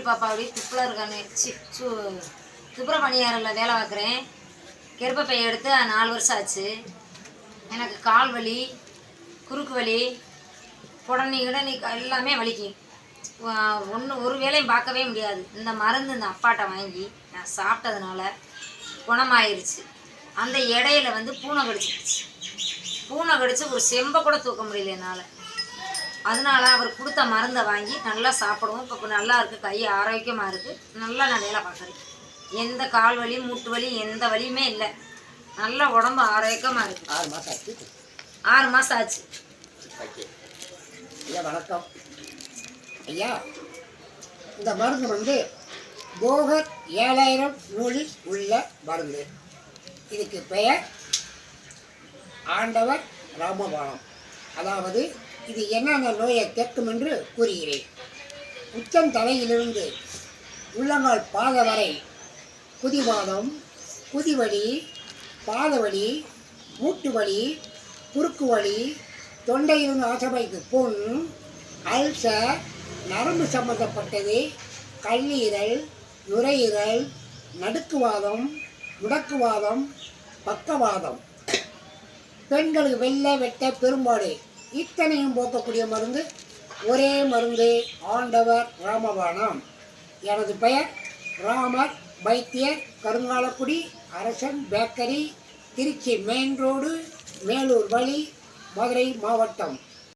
பாப்பாவுடைய துப்புலர் துப்புரப்பணியாரில் வேலை பார்க்குறேன். கர்ப்பப்பை எடுத்து 4 வருஷம் ஆச்சு. எனக்கு கால் வலி, குறுக்கு வலி, குடனி எல்லாமே வலிக்கும். ஒரு வேலையும் பார்க்கவே முடியாது. இந்த மருந்து இந்த அப்பாட்ட வாங்கி நான் சாப்பிட்டதுனால குணமாயிருச்சு. அந்த இடையில வந்து பூனை கடிச்சிருச்சு. பூனை கடிச்சு ஒரு செம்பை கூட தூக்க முடியல என்னால். அதனால அவர் கொடுத்த மருந்தை வாங்கி நல்லா சாப்பிடுவோம். இப்போ நல்லா இருக்குது, கை ஆரோக்கியமாக இருக்குது, நல்லா நான் வேலை பார்க்குறேன். எந்த கால் வலி, மூட்டு வலி, எந்த வலியுமே இல்லை. நல்லா உடம்பு ஆரோக்கியமாக இருக்குது. 6 மாதம் ஆச்சு. 6 மாதம் ஆச்சு. ஐயா வணக்கம். ஐயா, இந்த மருந்து வந்து போகர் 7000 நூலில் உள்ள மருந்து. இதுக்கு பெயர் ஆண்டவர் ராமபாணம். அதாவது இது என்னென்ன நோயை கேட்கும் என்று கூறுகிறேன். உச்சம் தலையிலிருந்து உள்ளங்கால் பாத வரை குதிவாதம், குதிவலி, பாதவலி, மூட்டு வலி, குறுக்கு வலி, தொண்டையிலிருந்து ஆசபைக்கு புண், அல்சர், நரம்பு சம்பந்தப்பட்டது, கல்லீரல், நுரையீரல், நடுக்குவாதம், முடக்குவாதம், பக்கவாதம், பெண்களுக்கு வெள்ளை வெட்ட பெரும்பாடு, இத்தனையும் போக்கக்கூடிய மருந்து ஒரே மருந்து, ஆண்டவர் ராமபாணம். எனது பெயர் ராமர் வைத்தியர், Karungalakudi, Arasan bakery, Tiruchi main road, Melur வழி, மதுரை மாவட்டம்.